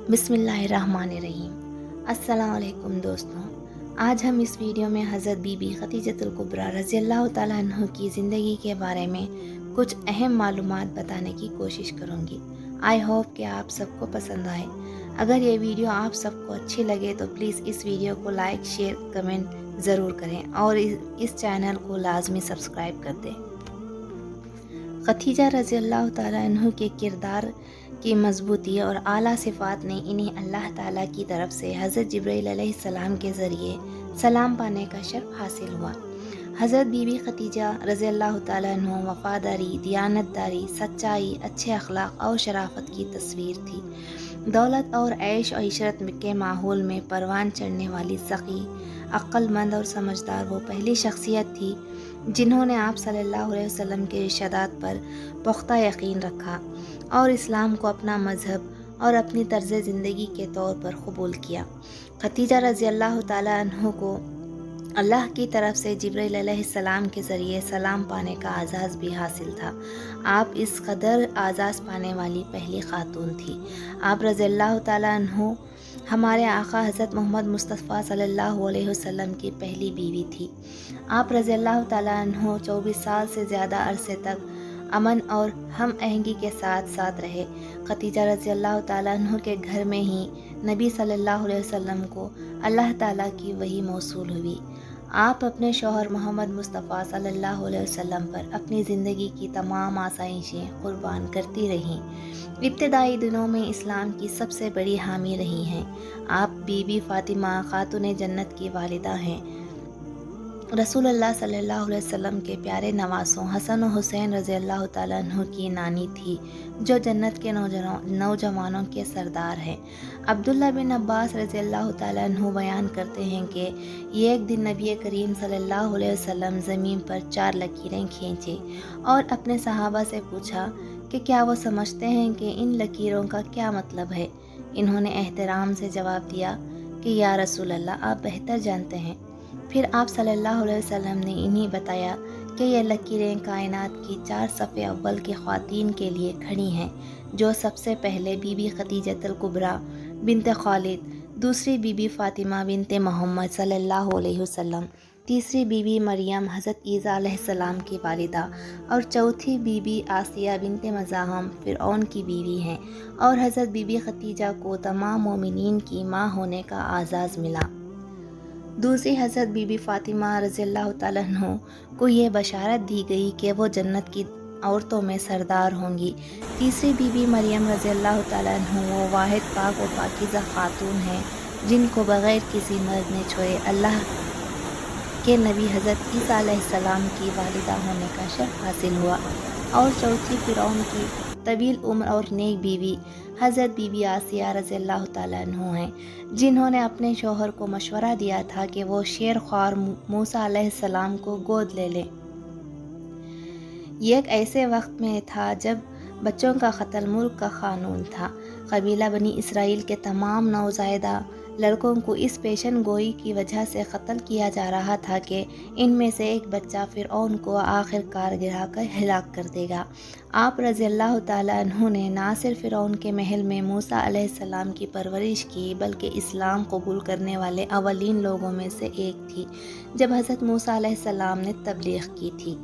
بسم اللہ الرحمن الرحیم۔ السلام علیکم دوستوں، آج ہم اس ویڈیو میں حضرت بی بی خدیجۃ الکبریٰ رضی اللہ تعالیٰ عنہ کی زندگی کے بارے میں کچھ اہم معلومات بتانے کی کوشش کروں گی۔ آئی ہوپ کہ آپ سب کو پسند آئے۔ اگر یہ ویڈیو آپ سب کو اچھی لگے تو پلیز اس ویڈیو کو لائک، شیئر، کمنٹ ضرور کریں اور اس چینل کو لازمی سبسکرائب کر دیں۔ خدیجہ رضی اللہ تعالیٰ عنہ کے کردار کی مضبوطی اور اعلیٰ صفات نے انہیں اللہ تعالیٰ کی طرف سے حضرت جبرائیل علیہ السلام کے ذریعے سلام پانے کا شرف حاصل ہوا۔ حضرت بی بی خدیجہ رضی اللہ تعالیٰ عنہ وفاداری، دیانتداری، سچائی، اچھے اخلاق اور شرافت کی تصویر تھی۔ دولت اور عیش و عشرت کے ماحول میں پروان چڑھنے والی سخی، عقل مند اور سمجھدار وہ پہلی شخصیت تھی جنہوں نے آپ صلی اللہ علیہ وسلم کے ارشادات پر پختہ یقین رکھا اور اسلام کو اپنا مذہب اور اپنی طرز زندگی کے طور پر قبول کیا۔ خدیجہ رضی اللہ تعالیٰ عنہ کو اللہ کی طرف سے جبرائیل علیہ السلام کے ذریعے سلام پانے کا اعزاز بھی حاصل تھا۔ آپ اس قدر اعزاز پانے والی پہلی خاتون تھی۔ آپ رضی اللہ تعالیٰ عنہ ہمارے آقا حضرت محمد مصطفیٰ صلی اللہ علیہ وسلم کی پہلی بیوی تھی۔ آپ رضی اللہ تعالیٰ عنہ 24 سال سے زیادہ عرصے تک امن اور ہم آہنگی کے ساتھ رہے۔ خدیجہ رضی اللہ تعالیٰ عنہ کے گھر میں ہی نبی صلی اللہ علیہ وسلم کو اللہ تعالیٰ کی وحی موصول ہوئی۔ آپ اپنے شوہر محمد مصطفیٰ صلی اللہ علیہ وسلم پر اپنی زندگی کی تمام آسائشیں قربان کرتی رہیں۔ ابتدائی دنوں میں اسلام کی سب سے بڑی حامی رہی ہیں۔ آپ بی بی فاطمہ خاتون جنت کی والدہ ہیں۔ رسول اللہ صلی اللہ علیہ وسلم کے پیارے نواسوں حسن و حسین رضی اللہ تعالیٰ عنہ کی نانی تھی، جو جنت کے نوجوانوں کے سردار ہیں۔ عبداللہ بن عباس رضی اللہ تعالیٰ عنہ بیان کرتے ہیں کہ ایک دن نبی کریم صلی اللہ علیہ وسلم زمین پر 4 لکیریں کھینچے اور اپنے صحابہ سے پوچھا کہ کیا وہ سمجھتے ہیں کہ ان لکیروں کا کیا مطلب ہے؟ انہوں نے احترام سے جواب دیا کہ یا رسول اللہ، آپ بہتر جانتے ہیں۔ پھر آپ صلی اللہ علیہ وسلم نے انہیں بتایا کہ یہ لکیریں کائنات کی 4 صف اول کی خواتین کے لیے کھڑی ہیں، جو سب سے پہلے بی بی خدیجۃ الکبریٰ بنت خویلد، دوسری بی بی فاطمہ بنت محمد صلی اللہ علیہ وسلم، تیسری بی بی مریم حضرت عیسیٰ علیہ السلام کی والدہ اور چوتھی بی بی آسیہ بنت مزاحم فرعون کی بیوی ہیں، اور حضرت بی بی خدیجہ کو تمام مومنین کی ماں ہونے کا اعزاز ملا۔ دوسری حضرت بی بی فاطمہ رضی اللہ تعالیٰ عنہ کو یہ بشارت دی گئی کہ وہ جنت کی عورتوں میں سردار ہوں گی۔ تیسری بی بی مریم رضی اللہ تعالیٰ عنہ وہ واحد پاک و پاکیزہ خاتون ہیں جن کو بغیر کسی مرد نے چھوئے اللہ کے نبی حضرت عیسیٰ علیہ السلام کی والدہ ہونے کا شرف حاصل ہوا۔ اور چوتھی فرعون کی طویل عمر اور نیک بیوی حضرت بی بی آسیہ رضی اللہ تعالیٰ عنہ ہیں، جنہوں نے اپنے شوہر کو مشورہ دیا تھا کہ وہ شیر خوار موسیٰ علیہ السلام کو گود لے لیں۔ یہ ایک ایسے وقت میں تھا جب بچوں کا قتل ملک کا قانون تھا۔ قبیلہ بنی اسرائیل کے تمام نوزائیدہ لڑکوں کو اس پیشن گوئی کی وجہ سے قتل کیا جا رہا تھا کہ ان میں سے ایک بچہ فرعون کو آخر کار گرا کر ہلاک کر دے گا۔ آپ رضی اللہ تعالیٰ عنہ نے نہ صرف فرعون کے محل میں موسیٰ علیہ السلام کی پرورش کی، بلکہ اسلام قبول کرنے والے اولین لوگوں میں سے ایک تھی جب حضرت موسیٰ علیہ السلام نے تبلیغ کی تھی۔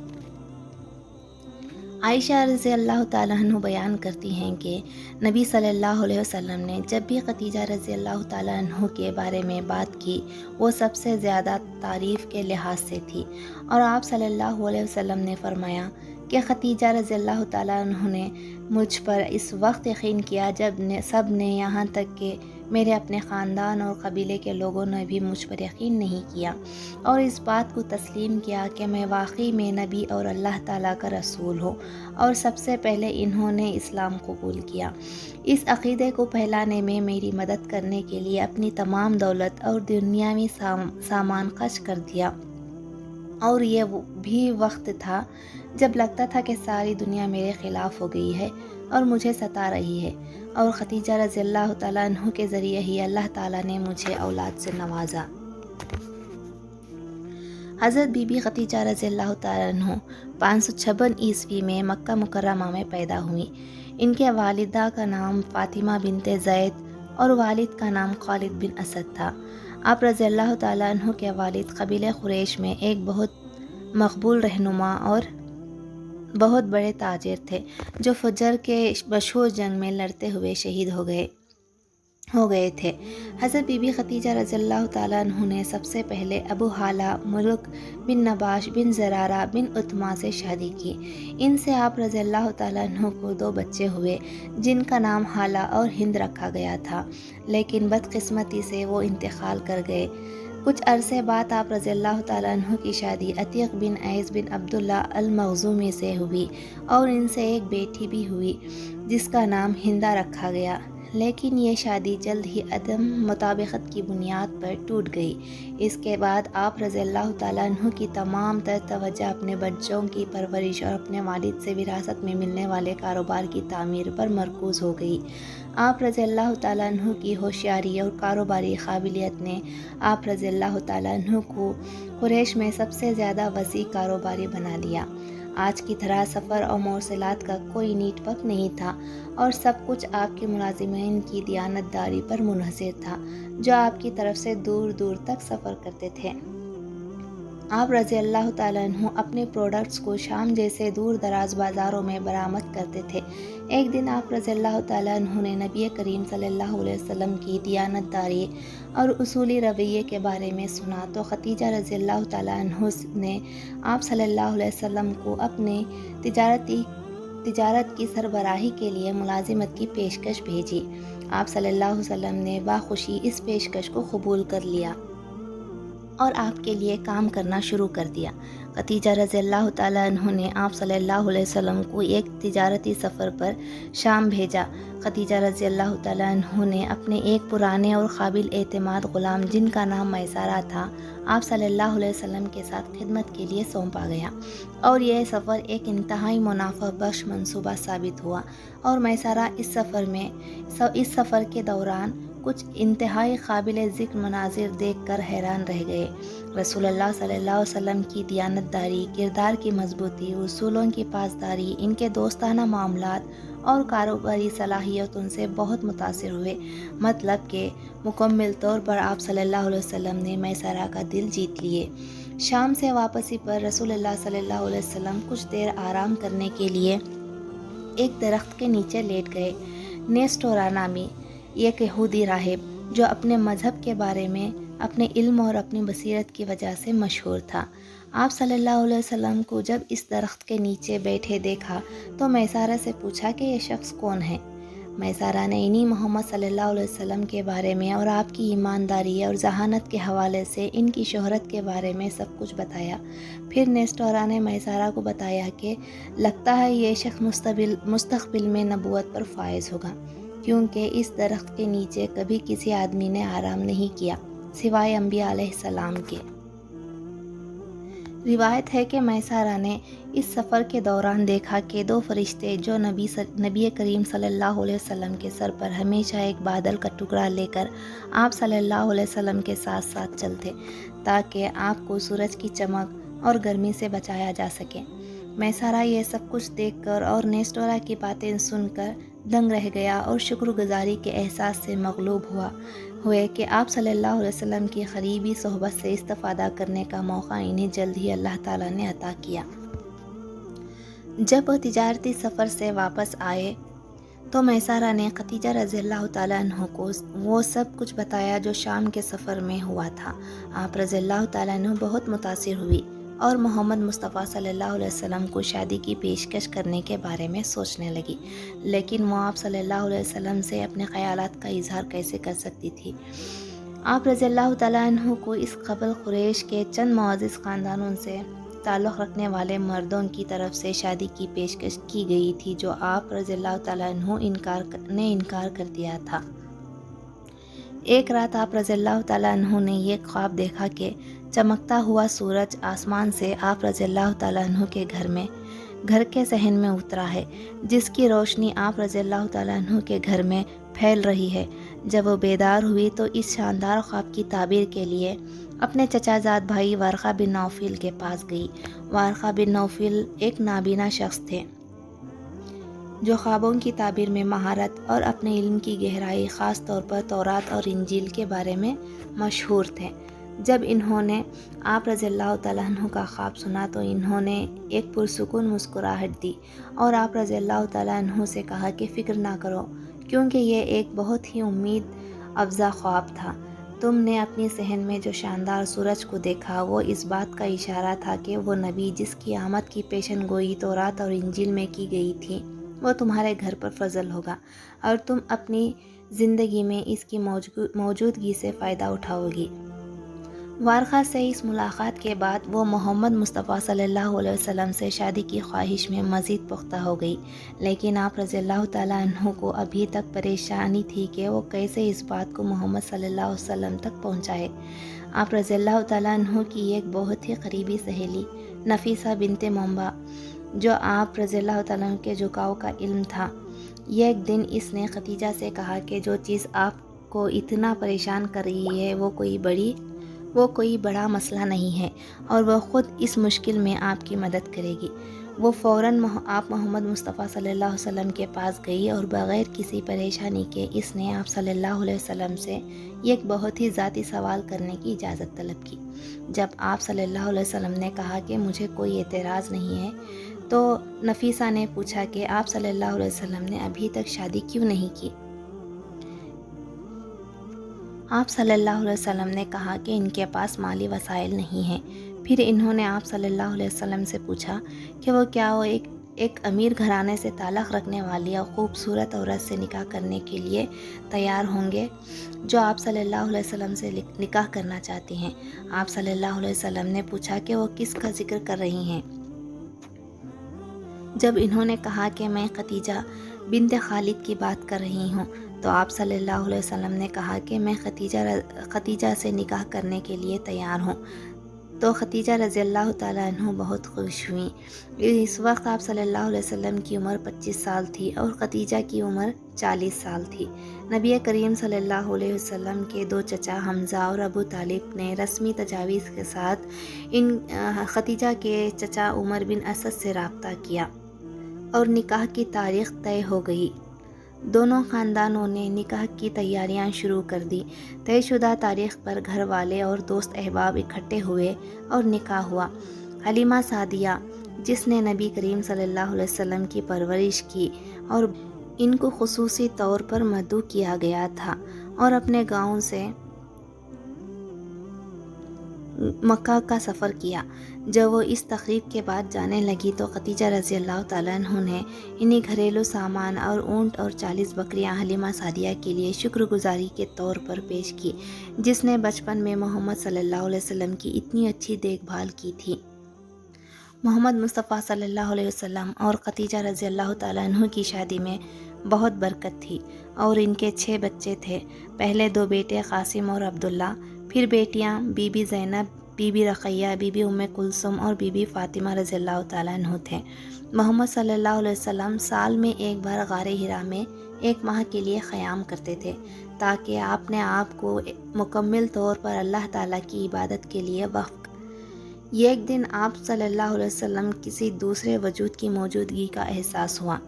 عائشہ رضی اللہ تعالیٰ عنہ بیان کرتی ہیں کہ نبی صلی اللہ علیہ وسلم نے جب بھی خدیجہ رضی اللہ تعالیٰ عنہ کے بارے میں بات کی، وہ سب سے زیادہ تعریف کے لحاظ سے تھی، اور آپ صلی اللہ علیہ وسلم نے فرمایا کہ خدیجہ رضی اللہ تعالیٰ عنہ نے مجھ پر اس وقت یقین کیا جب سب نے، یہاں تک کہ میرے اپنے خاندان اور قبیلے کے لوگوں نے بھی مجھ پر یقین نہیں کیا اور اس بات کو تسلیم کیا کہ میں واقعی میں نبی اور اللہ تعالیٰ کا رسول ہوں، اور سب سے پہلے انہوں نے اسلام قبول کیا۔ اس عقیدے کو پھیلانے میں میری مدد کرنے کے لیے اپنی تمام دولت اور دنیاوی سامان خرچ کر دیا، اور یہ بھی وقت تھا جب لگتا تھا کہ ساری دنیا میرے خلاف ہو گئی ہے اور مجھے ستا رہی ہے، اور خدیجہ رضی اللہ تعالیٰ عنہ کے ذریعے ہی اللہ تعالیٰ نے مجھے اولاد سے نوازا۔ حضرت بی بی خدیجہ رضی اللہ تعالیٰ عنہ 556 عیسوی میں مکہ مکرمہ میں پیدا ہوئی۔ ان کے والدہ کا نام فاطمہ بنت زید اور والد کا نام خالد بن اسد تھا۔ آپ رضی اللہ تعالیٰ عنہ کے والد قبیلہ قریش میں ایک بہت مقبول رہنما اور بہت بڑے تاجر تھے، جو فجر کے مشہور جنگ میں لڑتے ہوئے شہید ہو گئے تھے۔ حضرت بی بی خدیجہ رضی اللہ تعالیٰ عنہ نے سب سے پہلے ابو ہالہ ملک بن نباش بن زرارہ بن عتمہ سے شادی کی۔ ان سے آپ رضی اللہ تعالیٰ عنہ کو 2 بچے ہوئے، جن کا نام ہالہ اور ہند رکھا گیا تھا، لیکن بدقسمتی سے وہ انتقال کر گئے۔ کچھ عرصے بعد آپ رضی اللہ تعالیٰ عنہ کی شادی عتیق بن عیس بن عبداللہ المخزومی سے ہوئی اور ان سے ایک بیٹی بھی ہوئی جس کا نام ہندہ رکھا گیا، لیکن یہ شادی جلد ہی عدم مطابقت کی بنیاد پر ٹوٹ گئی۔ اس کے بعد آپ رضی اللہ تعالیٰ عنہ کی تمام تر توجہ اپنے بچوں کی پرورش اور اپنے والد سے وراثت میں ملنے والے کاروبار کی تعمیر پر مرکوز ہو گئی۔ آپ رضی اللہ تعالیٰ عنہ کی ہوشیاری اور کاروباری قابلیت نے آپ رضی اللہ تعالیٰ عنہ کو قریش میں سب سے زیادہ وسیع کاروباری بنا لیا۔ آج کی طرح سفر اور مواصلات کا کوئی نیٹ ورک نہیں تھا اور سب کچھ آپ کے ملازمین کی دیانتداری پر منحصر تھا، جو آپ کی طرف سے دور دور تک سفر کرتے تھے۔ آپ رضی اللہ تعالیٰ عنہ اپنے پروڈکٹس کو شام جیسے دور دراز بازاروں میں برآمد کرتے تھے۔ ایک دن آپ رضی اللہ تعالیٰ عنہ نے نبی کریم صلی اللہ علیہ وسلم کی دیانتداری اور اصولی رویے کے بارے میں سنا تو خدیجہ رضی اللہ تعالیٰ عنہ نے آپ صلی اللہ علیہ وسلم کو اپنے تجارت کی سربراہی کے لیے ملازمت کی پیشکش بھیجی۔ آپ صلی اللہ علیہ وسلم نے باخوشی اس پیشکش کو قبول کر لیا اور آپ کے لیے کام کرنا شروع کر دیا۔ خدیجہ رضی اللہ تعالیٰ عنہ نے آپ صلی اللہ علیہ وسلم کو ایک تجارتی سفر پر شام بھیجا۔ خدیجہ رضی اللہ تعالیٰ عنہ نے اپنے ایک پرانے اور قابل اعتماد غلام، جن کا نام میسرہ تھا، آپ صلی اللہ علیہ وسلم کے ساتھ خدمت کے لیے سونپا گیا، اور یہ سفر ایک انتہائی منافع بخش منصوبہ ثابت ہوا۔ اور میسرہ اس سفر کے دوران کچھ انتہائی قابل ذکر مناظر دیکھ کر حیران رہ گئے۔ رسول اللہ صلی اللہ علیہ وسلم کی دیانتداری، کردار کی مضبوطی، اصولوں کی پاسداری، ان کے دوستانہ معاملات اور کاروباری صلاحیتوں سے بہت متاثر ہوئے، مطلب کہ مکمل طور پر آپ صلی اللہ علیہ وسلم نے میسرہ کا دل جیت لیے۔ شام سے واپسی پر رسول اللہ صلی اللہ علیہ وسلم کچھ دیر آرام کرنے کے لیے ایک درخت کے نیچے لیٹ گئے۔ نیسٹورا نامی ایک یہودی راہب، جو اپنے مذہب کے بارے میں اپنے علم اور اپنی بصیرت کی وجہ سے مشہور تھا، آپ صلی اللہ علیہ وسلم کو جب اس درخت کے نیچے بیٹھے دیکھا تو میسرہ سے پوچھا کہ یہ شخص کون ہے۔ میسرہ نے انہی محمد صلی اللہ علیہ وسلم کے بارے میں اور آپ کی ایمانداری اور ذہانت کے حوالے سے ان کی شہرت کے بارے میں سب کچھ بتایا۔ پھر نیسٹورا نے میسرہ کو بتایا کہ لگتا ہے یہ شخص مستقبل میں نبوت پر فائز ہوگا، کیونکہ اس درخت کے نیچے کبھی کسی آدمی نے آرام نہیں کیا سوائے انبیاء علیہ السلام کے۔ روایت ہے کہ میسرہ نے اس سفر کے دوران دیکھا کہ 2 فرشتے جو نبی کریم صلی اللہ علیہ وسلم کے سر پر ہمیشہ ایک بادل کا ٹکڑا لے کر آپ صلی اللہ علیہ وسلم کے ساتھ ساتھ چلتے، تاکہ آپ کو سورج کی چمک اور گرمی سے بچایا جا سکے۔ میسرہ یہ سب کچھ دیکھ کر اور نیسٹورا کی باتیں سن کر دنگ رہ گیا اور شکر گزاری کے احساس سے مغلوب ہوئے کہ آپ صلی اللہ علیہ وسلم کی قریبی صحبت سے استفادہ کرنے کا موقع انہیں جلد ہی اللہ تعالیٰ نے عطا کیا۔ جب وہ تجارتی سفر سے واپس آئے تو میسرہ نے خدیجہ رضی اللہ تعالیٰ عنہ کو وہ سب کچھ بتایا جو شام کے سفر میں ہوا تھا۔ آپ رضی اللہ تعالیٰ عنہ بہت متاثر ہوئی اور محمد مصطفیٰ صلی اللہ علیہ وسلم کو شادی کی پیشکش کرنے کے بارے میں سوچنے لگی، لیکن وہ آپ صلی اللہ علیہ وسلم سے اپنے خیالات کا اظہار کیسے کر سکتی تھی۔ آپ رضی اللہ تعالیٰ عنہ کو اس قبل قریش کے چند معزز خاندانوں سے تعلق رکھنے والے مردوں کی طرف سے شادی کی پیشکش کی گئی تھی، جو آپ رضی اللہ تعالیٰ عنہ نے انکار کر دیا تھا۔ ایک رات آپ رضی اللہ تعالیٰ عنہ نے یہ خواب دیکھا کہ چمکتا ہوا سورج آسمان سے آپ رضی اللہ تعالیٰ عنہ کے گھر کے صحن میں اترا ہے، جس کی روشنی آپ رضی اللہ تعالیٰ عنہ کے گھر میں پھیل رہی ہے۔ جب وہ بیدار ہوئی تو اس شاندار خواب کی تعبیر کے لیے اپنے چچا زاد بھائی ورقہ بن نوفل کے پاس گئی۔ ورقہ بن نوفل ایک نابینا شخص تھے۔ جو خوابوں کی تعبیر میں مہارت اور اپنے علم کی گہرائی، خاص طور پر تورات اور انجیل کے بارے میں مشہور تھے۔ جب انہوں نے آپ رضی اللہ تعالیٰ عنہ کا خواب سنا تو انہوں نے ایک پرسکون مسکراہٹ دی اور آپ رضی اللہ تعالیٰ عنہ سے کہا کہ فکر نہ کرو، کیونکہ یہ ایک بہت ہی امید افزا خواب تھا۔ تم نے اپنی صحن میں جو شاندار سورج کو دیکھا وہ اس بات کا اشارہ تھا کہ وہ نبی جس کی آمد کی پیشن گوئی تورات اور انجیل میں کی گئی تھی وہ تمہارے گھر پر فضل ہوگا اور تم اپنی زندگی میں اس کی موجودگی سے فائدہ اٹھاؤ گی۔ وارقہ سے اس ملاقات کے بعد وہ محمد مصطفیٰ صلی اللہ علیہ وسلم سے شادی کی خواہش میں مزید پختہ ہو گئی، لیکن آپ رضی اللہ تعالیٰ عنہ کو ابھی تک پریشانی تھی کہ وہ کیسے اس بات کو محمد صلی اللہ علیہ وسلم تک پہنچائے۔ آپ رضی اللہ تعالیٰ عنہ کی ایک بہت ہی قریبی سہیلی نفیسہ بنت منبع، جو آپ رضی اللہ تعالیٰ عنہ کے جھکاؤ کا علم تھا، ایک دن اس نے خدیجہ سے کہا کہ جو چیز آپ کو اتنا پریشان کر رہی ہے وہ کوئی بڑا مسئلہ نہیں ہے اور وہ خود اس مشکل میں آپ کی مدد کرے گی۔ وہ فوراً آپ محمد مصطفیٰ صلی اللہ علیہ وسلم کے پاس گئی اور بغیر کسی پریشانی کے اس نے آپ صلی اللہ علیہ وسلم سے ایک بہت ہی ذاتی سوال کرنے کی اجازت طلب کی۔ جب آپ صلی اللہ علیہ وسلم نے کہا کہ مجھے کوئی اعتراض نہیں ہے تو نفیسہ نے پوچھا کہ آپ صلی اللہ علیہ وسلم نے ابھی تک شادی کیوں نہیں کی؟ آپ صلی اللہ علیہ وسلم نے کہا کہ ان کے پاس مالی وسائل نہیں ہیں۔ پھر انہوں نے آپ صلی اللہ علیہ وسلم سے پوچھا کہ وہ ایک امیر گھرانے سے تعلق رکھنے والی اور خوبصورت عورت سے نکاح کرنے کے لیے تیار ہوں گے جو آپ صلی اللہ علیہ وسلم سے نکاح کرنا چاہتی ہیں۔ آپ صلی اللہ علیہ وسلم نے پوچھا کہ وہ کس کا ذکر کر رہی ہیں۔ جب انہوں نے کہا کہ میں خدیجہ بنت خالد کی بات کر رہی ہوں تو آپ صلی اللہ علیہ وسلم نے کہا کہ میں خدیجہ سے نکاح کرنے کے لیے تیار ہوں۔ تو خدیجہ رضی اللہ تعالیٰ عنہ بہت خوش ہوئیں۔ اس وقت آپ صلی اللہ علیہ وسلم کی عمر 25 سال تھی اور خدیجہ کی عمر 40 سال تھی۔ نبی کریم صلی اللہ علیہ وسلم کے دو چچا حمزہ اور ابو طالب نے رسمی تجاویز کے ساتھ خدیجہ کے چچا عمر بن اسد سے رابطہ کیا اور نکاح کی تاریخ طے ہو گئی۔ دونوں خاندانوں نے نکاح کی تیاریاں شروع کر دی۔ طے شدہ تاریخ پر گھر والے اور دوست احباب اکٹھے ہوئے اور نکاح ہوا۔ حلیمہ سعدیہ، جس نے نبی کریم صلی اللہ علیہ وسلم کی پرورش کی اور ان کو خصوصی طور پر مدعو کیا گیا تھا اور اپنے گاؤں سے مکہ کا سفر کیا۔ جب وہ اس تقریب کے بعد جانے لگی تو خدیجہ رضی اللہ تعالیٰ عنہ نے انہی گھریلو سامان اور اونٹ اور 40 بکریاں حلیمہ سعدیہ کے لیے شکر گزاری کے طور پر پیش کی، جس نے بچپن میں محمد صلی اللہ علیہ وسلم کی اتنی اچھی دیکھ بھال کی تھی۔ محمد مصطفیٰ صلی اللہ علیہ وسلم اور خدیجہ رضی اللہ تعالیٰ عنہ کی شادی میں بہت برکت تھی اور ان کے 6 بچے تھے۔ پہلے 2 بیٹے قاسم اور عبداللہ، پھر بیٹیاں Bibi Zainab, Bibi Ruqayya, Bibi Umm Kulthum اور بی بی فاطمہ رضی اللہ تعالیٰ عنہ تھے۔ محمد صلی اللہ علیہ وسلم سال میں ایک بار غار حرا میں 1 ماہ کے لیے قیام کرتے تھے تاکہ اپنے آپ کو مکمل طور پر اللہ تعالیٰ کی عبادت کے لیے وقف۔ ایک دن آپ صلی اللہ علیہ وسلم کسی دوسرے وجود کی موجودگی کا احساس ہوا۔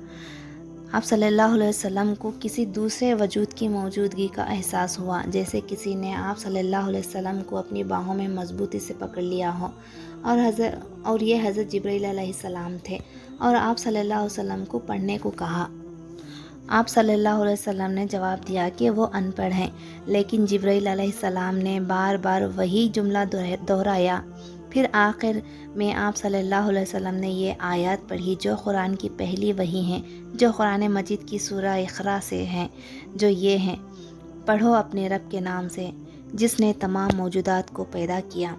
آپ صلی اللہ علیہ وسلم کو کسی دوسرے وجود کی موجودگی کا احساس ہوا، جیسے کسی نے آپ صلی اللہ علیہ وسلم کو اپنی باہوں میں مضبوطی سے پکڑ لیا ہو، اور یہ حضرت جبرائیل علیہ السلام تھے اور آپ صلی اللہ علیہ وسلم کو پڑھنے کو کہا۔ آپ صلی اللہ علیہ وسلم نے جواب دیا کہ وہ ان پڑھ ہیں، لیکن جبرائیل علیہ السلام نے بار بار وہی جملہ دہرایا۔ پھر آخر میں آپ صلی اللہ علیہ وسلم نے یہ آیات پڑھی جو قرآن کی پہلی وحی ہیں، جو قرآن مجید کی سورہ اقرا سے ہیں، جو یہ ہیں: پڑھو اپنے رب کے نام سے جس نے تمام موجودات کو پیدا کیا،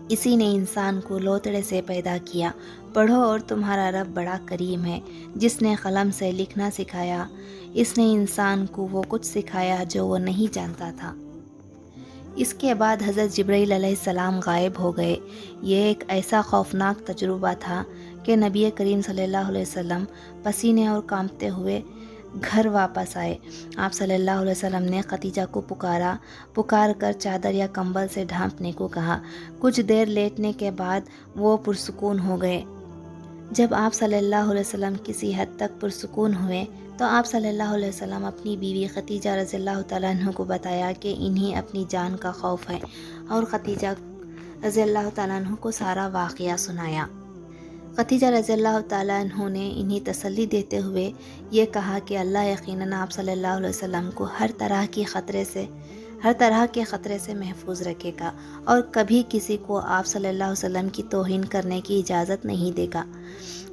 اسی نے انسان کو لوتڑے سے پیدا کیا۔ پڑھو اور تمہارا رب بڑا کریم ہے جس نے قلم سے لکھنا سکھایا، اس نے انسان کو وہ کچھ سکھایا جو وہ نہیں جانتا تھا۔ اس کے بعد حضرت جبرائیل علیہ السلام غائب ہو گئے۔ یہ ایک ایسا خوفناک تجربہ تھا کہ نبی کریم صلی اللہ علیہ وسلم پسینے اور کانپتے ہوئے گھر واپس آئے۔ آپ صلی اللہ علیہ وسلم نے خدیجہ کو پکار کر چادر یا کمبل سے ڈھانپنے کو کہا۔ کچھ دیر لیٹنے کے بعد وہ پرسکون ہو گئے۔ جب آپ صلی اللہ علیہ وسلم کسی حد تک پرسکون ہوئے تو آپ صلی اللہ علیہ وسلم اپنی بیوی خدیجہ رضی اللہ تعالیٰ عنہ کو بتایا کہ انہیں اپنی جان کا خوف ہے، اور خدیجہ رضی اللہ تعالیٰ عنہ کو سارا واقعہ سنایا۔ خدیجہ رضی اللہ تعالیٰ عنہ نے انہیں تسلی دیتے ہوئے یہ کہا کہ اللہ یقیناً آپ صلی اللہ علیہ وسلم کو ہر طرح کے خطرے سے محفوظ رکھے گا، اور کبھی کسی کو آپ صلی اللہ علیہ وسلم کی توہین کرنے کی اجازت نہیں دے گا۔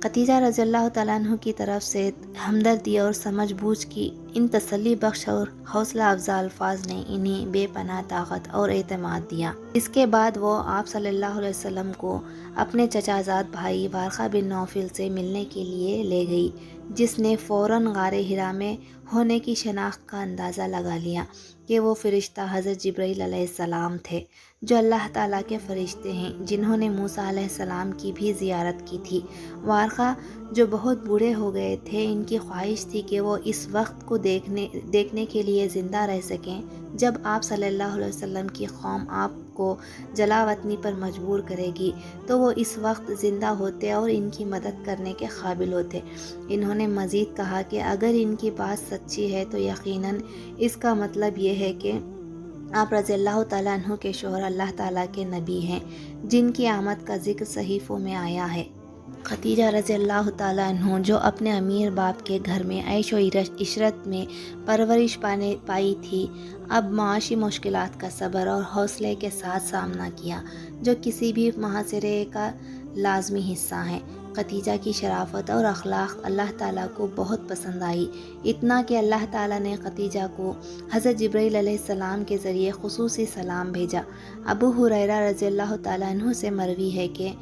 خدیجہ رضی اللہ تعالیٰ عنہ کی طرف سے ہمدردی اور سمجھ بوجھ کی ان تسلی بخش اور حوصلہ افزا الفاظ نے انہیں بے پناہ طاقت اور اعتماد دیا۔ اس کے بعد وہ آپ صلی اللہ علیہ وسلم کو اپنے چچا زاد بھائی وارقہ بن نوفل سے ملنے کے لیے لے گئی، جس نے فوراً غار حرا میں ہونے کی شناخت کا اندازہ لگا لیا کہ وہ فرشتہ حضرت جبرائیل علیہ السلام تھے، جو اللہ تعالیٰ کے فرشتے ہیں، جنہوں نے موسیٰ علیہ السلام کی بھی زیارت کی تھی۔ وارقہ جو بہت بوڑھے ہو گئے تھے، ان کی خواہش تھی کہ وہ اس وقت کو دیکھنے کے لیے زندہ رہ سکیں جب آپ صلی اللہ علیہ وسلم کی قوم آپ کو جلا وطنی پر مجبور کرے گی، تو وہ اس وقت زندہ ہوتے اور ان کی مدد کرنے کے قابل ہوتے۔ انہوں نے مزید کہا کہ اگر ان کی بات سچی ہے تو یقیناً اس کا مطلب یہ ہے کہ آپ رضی اللہ تعالیٰ عنہ کے شوہر اللہ تعالیٰ کے نبی ہیں، جن کی آمد کا ذکر صحیفوں میں آیا ہے۔ خدیجہ رضی اللہ تعالیٰ عنہ جو اپنے امیر باپ کے گھر میں عیش و عشرت میں پرورش پائی تھی، اب معاشی مشکلات کا صبر اور حوصلے کے ساتھ سامنا کیا، جو کسی بھی محاصرے کا لازمی حصہ ہیں۔ خدیجہ کی شرافت اور اخلاق اللہ تعالیٰ کو بہت پسند آئی، اتنا کہ اللہ تعالیٰ نے خدیجہ کو حضرت جبرائیل علیہ السلام کے ذریعے خصوصی سلام بھیجا۔ ابو ہریرہ رضی اللہ تعالیٰ عنہ سے مروی ہے کہ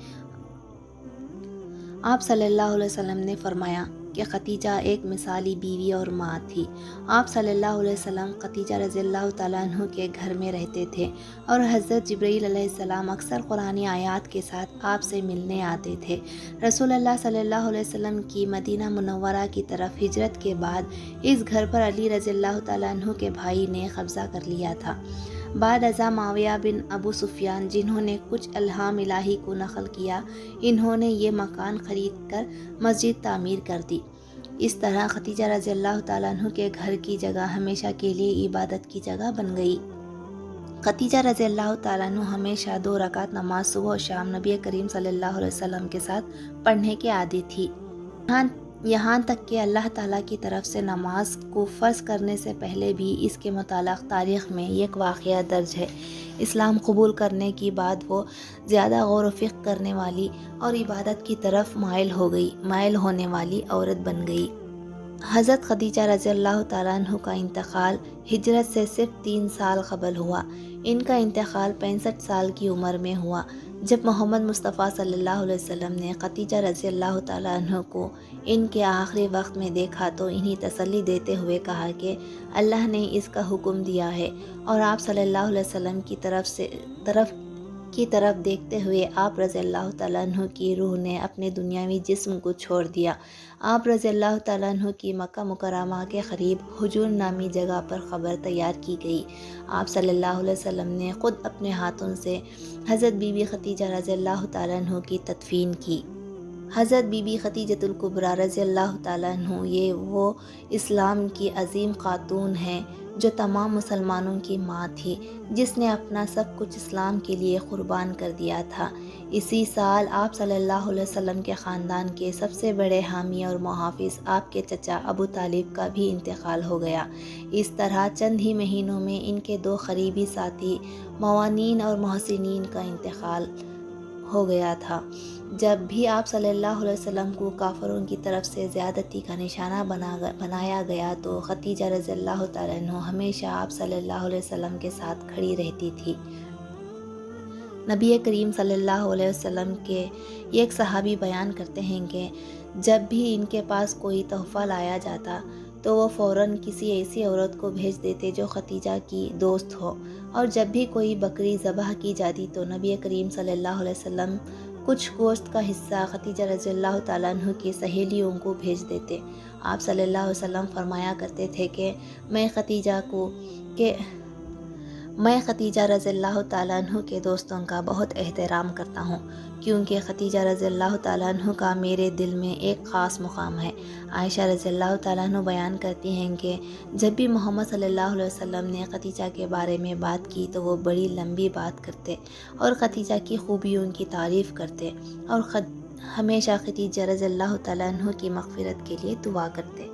آپ صلی اللہ علیہ وسلم نے فرمایا کہ خدیجہ ایک مثالی بیوی اور ماں تھی۔ آپ صلی اللہ علیہ وسلم خدیجہ رضی اللہ تعالیٰ عنہ کے گھر میں رہتے تھے، اور حضرت جبرائیل علیہ السلام اکثر قرآنی آیات کے ساتھ آپ سے ملنے آتے تھے۔ رسول اللہ صلی اللہ علیہ وسلم کی مدینہ منورہ کی طرف ہجرت کے بعد اس گھر پر علی رضی اللہ تعالیٰ عنہ کے بھائی نے قبضہ کر لیا تھا۔ بعد ازاں معاویہ بن ابو سفیان، جنہوں نے کچھ الہام الہی کو نقل کیا، انہوں نے یہ مکان خرید کر مسجد تعمیر کر دی۔ اس طرح خدیجہ رضی اللہ تعالیٰ عنہ کے گھر کی جگہ ہمیشہ کے لیے عبادت کی جگہ بن گئی۔ خدیجہ رضی اللہ تعالیٰ عنہ ہمیشہ 2 رکعت نماز صبح و شام نبی کریم صلی اللہ علیہ وسلم کے ساتھ پڑھنے کے عادی تھی، یہاں تک کہ اللہ تعالیٰ کی طرف سے نماز کو فرض کرنے سے پہلے بھی اس کے متعلق تاریخ میں ایک واقعہ درج ہے۔ اسلام قبول کرنے کے بعد وہ زیادہ غور و فکر کرنے والی اور عبادت کی طرف مائل ہونے والی عورت بن گئی۔ حضرت خدیجہ رضی اللہ تعالیٰ عنہ کا انتقال ہجرت سے صرف 3 سال قبل ہوا۔ ان کا انتقال 65 سال کی عمر میں ہوا۔ جب محمد مصطفیٰ صلی اللہ علیہ وسلم نے خدیجہ رضی اللہ تعالیٰ عنہ کو ان کے آخری وقت میں دیکھا تو انہیں تسلی دیتے ہوئے کہا کہ اللہ نے اس کا حکم دیا ہے، اور آپ صلی اللہ علیہ وسلم کی طرف دیکھتے ہوئے آپ رضی اللہ تعالیٰ عنہ کی روح نے اپنے دنیاوی جسم کو چھوڑ دیا۔ آپ رضی اللہ تعالیٰ عنہ کی مکہ مکرمہ کے قریب حجون نامی جگہ پر قبر تیار کی گئی۔ آپ صلی اللہ علیہ وسلم نے خود اپنے ہاتھوں سے حضرت بی بی خدیجہ رضی اللہ تعالیٰ عنہ کی تدفین کی۔ حضرت بی بی خدیجۃ الکبریٰ رضی اللہ تعالیٰ عنہ وہ اسلام کی عظیم خاتون ہیں جو تمام مسلمانوں کی ماں تھی، جس نے اپنا سب کچھ اسلام کے لیے قربان کر دیا تھا۔ اسی سال آپ صلی اللہ علیہ وسلم کے خاندان کے سب سے بڑے حامی اور محافظ آپ کے چچا ابو طالب کا بھی انتقال ہو گیا۔ اس طرح چند ہی مہینوں میں ان کے 2 قریبی ساتھی موانین اور محسنین کا انتقال ہو گیا تھا۔ جب بھی آپ صلی اللہ علیہ وسلم کو کافروں کی طرف سے زیادتی کا نشانہ بنایا گیا تو خدیجہ رضی اللہ تعالیٰ عنہ ہمیشہ آپ صلی اللہ علیہ وسلم کے ساتھ کھڑی رہتی تھی۔ نبی کریم صلی اللہ علیہ وسلم کے ایک صحابی بیان کرتے ہیں کہ جب بھی ان کے پاس کوئی تحفہ لایا جاتا تو وہ فوراً کسی ایسی عورت کو بھیج دیتے جو خدیجہ کی دوست ہو، اور جب بھی کوئی بکری ذبح کی جاتی تو نبی کریم صلی اللہ علیہ وسلم کچھ گوشت کا حصہ خدیجہ رضی اللہ تعالیٰ عنہ کی سہیلیوں کو بھیج دیتے۔ آپ صلی اللہ علیہ وسلم فرمایا کرتے تھے کہ میں خدیجہ میں ختیجہ رضی اللہ تعالیٰ عنہ کے دوستوں کا بہت احترام کرتا ہوں، کیونکہ ختیجہ رضی اللہ تعالیٰ عنہ کا میرے دل میں ایک خاص مقام ہے۔ عائشہ رضی اللہ تعالیٰ عنہ بیان کرتی ہیں کہ جب بھی محمد صلی اللہ علیہ وسلم نے ختیجہ کے بارے میں بات کی تو وہ بڑی لمبی بات کرتے اور ختیجہ کی خوبیوں کی تعریف کرتے اور ہمیشہ ختیجہ رضی اللہ تعالیٰ عنہ کی مغفرت کے لیے دعا کرتے۔